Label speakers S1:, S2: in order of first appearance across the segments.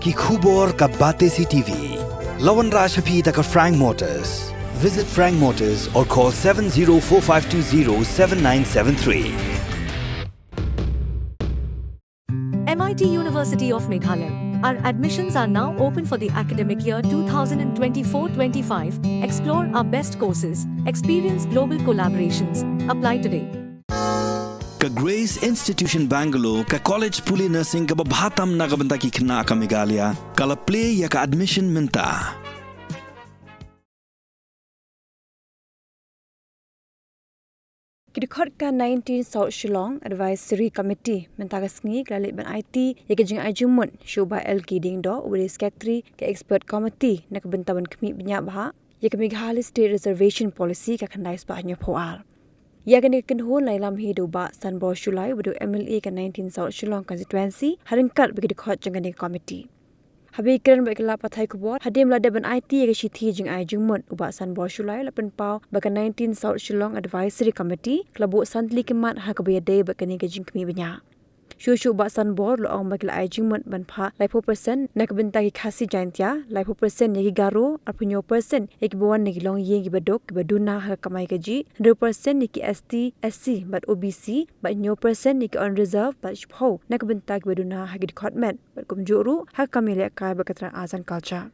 S1: ki khubor ka Batesi TV. Lawan Rashapi taka Frank Motors. Visit Frank Motors or call 7045207973.
S2: MIT University of Meghalaya. Our admissions are now open for the academic year 2024-25. Explore our best courses. Experience global collaborations. Apply today.
S1: Ka Grace Institution Bangalore ka college puli nursing ka babhatam na kabanta ki khna ka Meghalaya kala play ya ka admission minta.
S3: Kidikot ka 19 South Shillong Advisory Committee mentagas ngi glalit ban IT yakajing Jingmut Shuba LK ding do with secretary ka expert committee na kabantawan kami binya bah Meghalaya State Reservation Policy ka khandais ba nya phoal. Yakani kinho lailam hi do ba Sanbo Shulai with MLA ka 19 South Shillong constituency haringkat bigidikot jangani committee. Habi kiran bakla pathai kubot hadim la deban IT yakashi thi jing Jingmut uba Sanbo Shulai lapen pau baka 19 South Shillong Advisory Committee klabo santli kemat hakabaya day bakani gajing kami banya. Shushu ba Sanbo lo ang bakla Jingmut ban pha 5% nakabenta ki Khasi jaintia 5% yaki Garo arpunyo percent yaki bawan nagi long yegi badok ki Duna ha Kamai Kajih 100% yaki ST SC but OBC but nyo percent yaki on reserve but shpho nakabenta ki Duna ha gidkotmet but kumjuru ha kamile kai bakatra azan culture.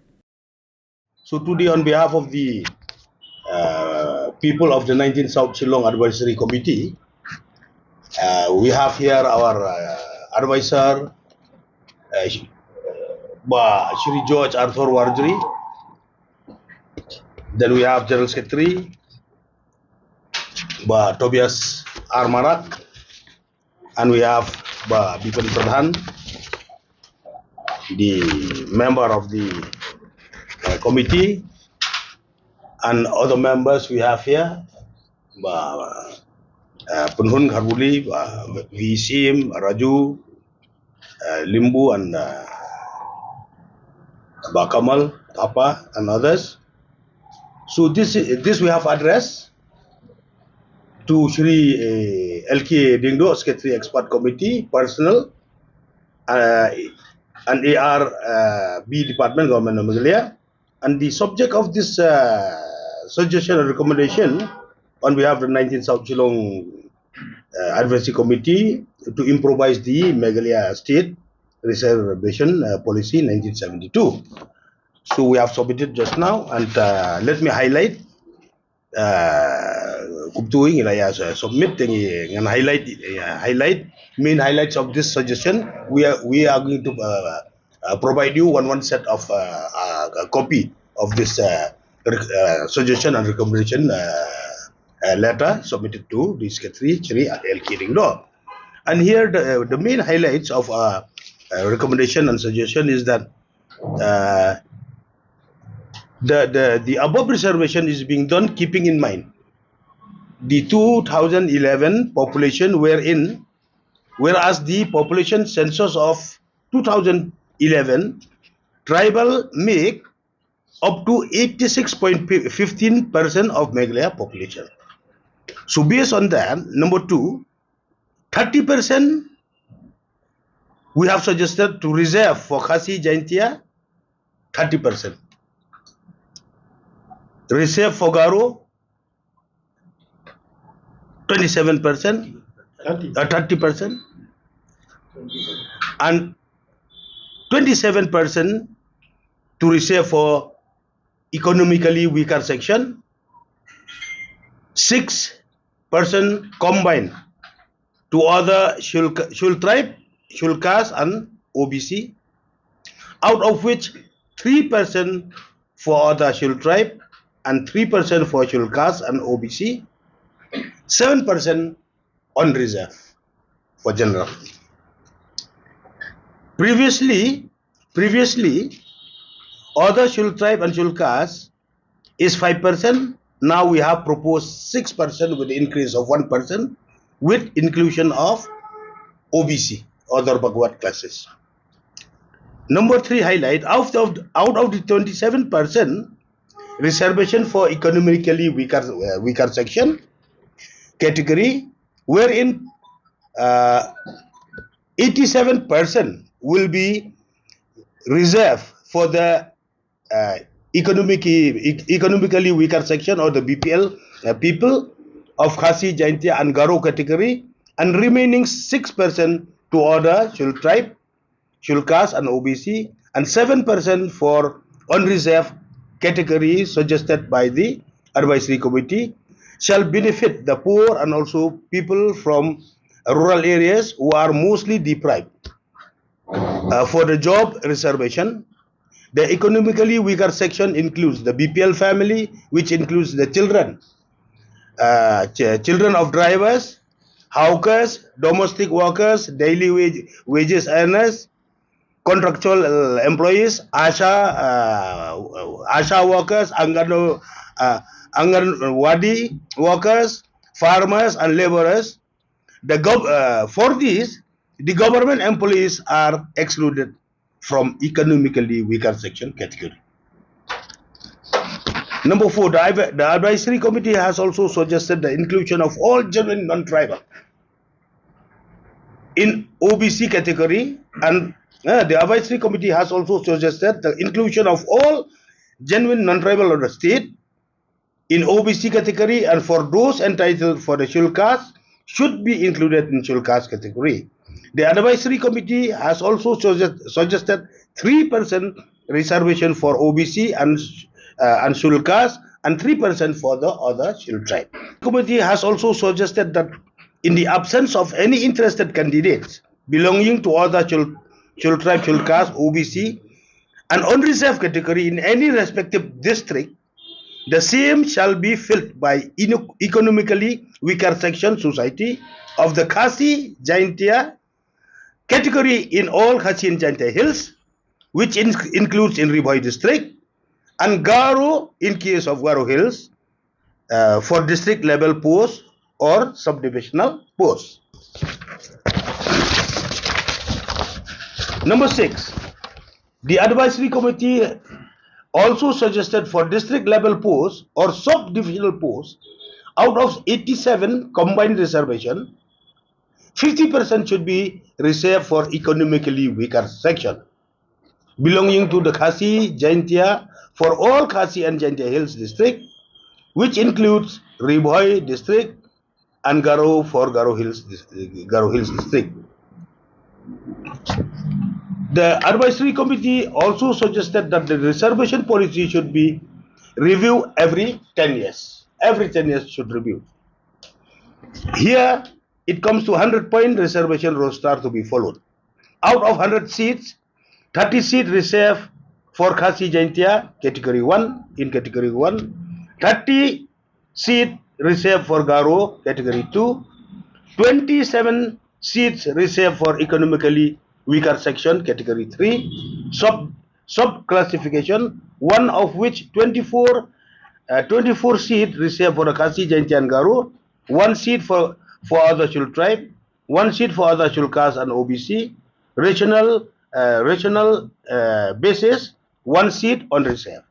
S4: So today on behalf of the people of the 19 South Shillong Advisory Committee, we have here our advisor, Shri George Arthur Wardry. Then we have General Secretary, Tobias R. Marak. And we have Bipan Pradhan, the member of the committee, and other members we have here. Penhun Kharbuli, Visim, Raju, Limbu, and Bakamal, Papa, and others. So this we have addressed to Shri LK Dingdo, Secretary Expert Committee, Personnel, and ARB Department, Government of Meghalaya. And the subject of this suggestion and recommendation on behalf of the 19 South Shillong Advisory Committee to improvise the Meghalaya State Reservation Policy 1972. So we have submitted just now, and let me highlight. Submit and highlight main highlights of this suggestion. We are going to provide you one set of a copy of this suggestion and recommendation letter submitted to the Secretary Shri LK Dingdo. And here the main highlights of recommendation and suggestion is that the above reservation is being done keeping in mind the 2011 population whereas the population census of 2011 tribal make up to 86.15% of Meghalaya population. So based on that, number two, 30% we have suggested to reserve for Khasi Jaintia, 30%. Reserve for Garo, 27%, 30%, and 27% to reserve for economically weaker section, 6% combined to other Shul tribe, Shul caste and OBC, out of which 3% for other Shul tribe and 3% for Shul caste and OBC, 7% on reserve for general. Previously, other Shul tribe and Shul caste is 5%. Now we have proposed 6% with increase of 1% with inclusion of OBC, other backward classes. Number three highlight, out of the 27% reservation for economically weaker section category, wherein 87% will be reserve for the economically weaker section or the BPL people of Khasi, Jaintia and Garo category, and remaining 6% to other Shul tribe, Shul caste and OBC, and 7% for unreserved category suggested by the advisory committee shall benefit the poor and also people from rural areas who are mostly deprived. For the job reservation, the economically weaker section includes the BPL family, which includes the children, children of drivers, hawkers, domestic workers, daily wages earners, contractual employees, ASHA workers, Anganwadi workers, farmers and laborers. For these, the government employees are excluded from economically weaker section category. Number 4, the advisory committee has also suggested the inclusion of all genuine non-tribal in OBC category, and the advisory committee has also suggested the inclusion of all genuine non-tribal of the state in OBC category, and for those entitled for the Shul caste should be included in Shul caste category. The advisory committee has also suggested 3% reservation for OBC and Shul caste and 3% for the other Shul tribe. The committee has also suggested that in the absence of any interested candidates belonging to other Shul tribe, Shul caste, OBC and unreserved category in any respective district, the same shall be filled by economically weaker section society of the Khasi, Jaintia category in all Khasi and Jaintia hills, which includes in Ribhoi district, and Garo in case of Garo hills for district level posts or subdivisional posts. Number 6, the advisory committee also suggested for district level posts or sub-divisional posts, out of 87 combined reservation, 50% should be reserved for economically weaker section belonging to the Khasi, Jaintia for all Khasi and Jaintia Hills district, which includes Ribhoi district and Garo for Garo Hills district. The advisory committee also suggested that the reservation policy should be reviewed every 10 years. Every 10 years should review. Here, it comes to 100-point reservation roster to be followed. Out of 100 seats, 30 seats reserved for Khasi Jaintia, category 1, in category 1, 30 seats reserved for Garo, category 2, 27 seats reserved for economically weaker section, category 3, sub-classification, one of which 24 seats reserved for the Khasi, Jaintia and Garo, 1 seat for other Shul tribe, 1 seat for other Shul caste and OBC, regional basis, 1 seat on reserve.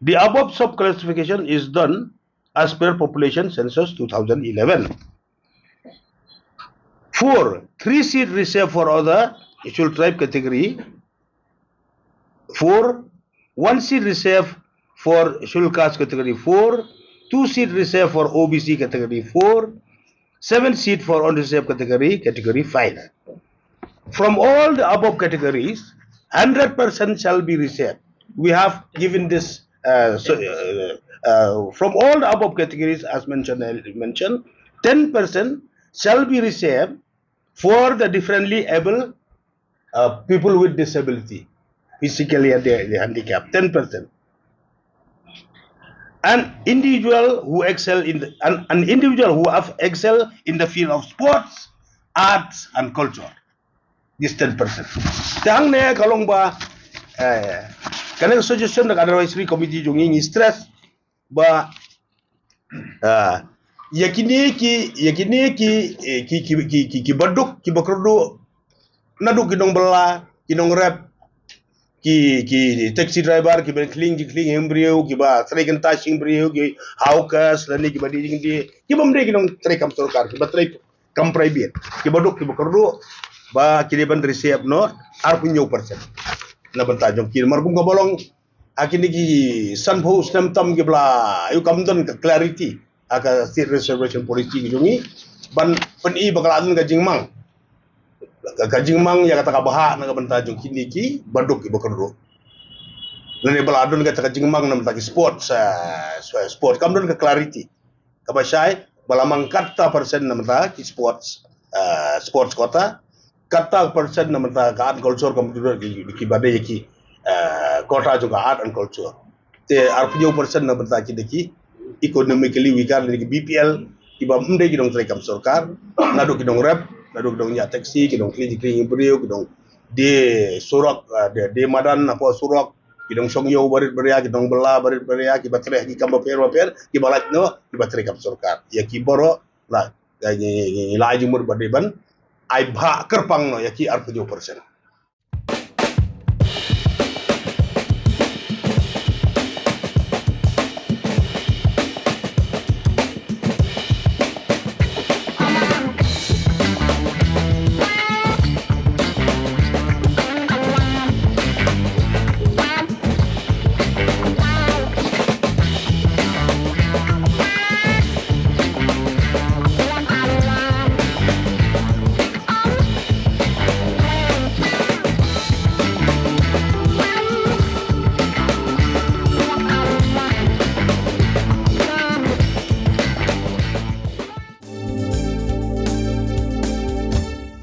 S4: The above sub-classification is done as per population census 2011. 4, 3 seats reserved for other Shul tribe category. 4, 1 seat reserved for Shul caste category 4, 2 seats reserved for OBC category 4, 7 seats for unreserved category 5. From all the above categories, 100% shall be reserved. We have given this from all the above categories as mentioned, 10% shall be reserved for the differently able people with disability, physically and the handicap, 10%. An individual who excel in the, an individual who have excel in the field of sports, arts and culture, this 10%. Tang ne kalong ba kanang suggestion ng advisory committee yung ini stress ba yakini ki baduk ki bakrdo naduk kinong bela kinong rep ki taxi driver ki ben clean embryo ki ba trekan touching embryo ki hawkers lani ki badi di ki bamre kinong trekam sorkar ki ba trek kam private ki baduk ki bakrdo ba ki ban receive no ar punyo persen na banta jong kin margum ka bolong akin ki san pho stem tam ke bla yu kam don ka clarity aka state reservation policy ki jongi ban pen I bakaladun ka jingmang ka jingmang ya kata ka baha na banta jong kin ki banduk ki bakadro nane baladun ka taka jingmang na banta ki sports sport kam don ka clarity ka basai balamang kata persen na banta ki sports sports kota kata persen na banta ka art culture kam ki bade ki kota juga art and culture te arpunyo persen na banta ki deki economically weaker ni BPL kiba mde ki dong trekam sarkar nado ki dong rep nado ki dong nya taxi ki dong kling brio ki dong de surak de madan apa surak ki dong songyo barit beria ki dong bela barit beria ki batre ki kamba per ki balat no ki batre kam sarkar ya ki boro la ni la jumur badeban ai bha kerpang no ya ki arpunyo persen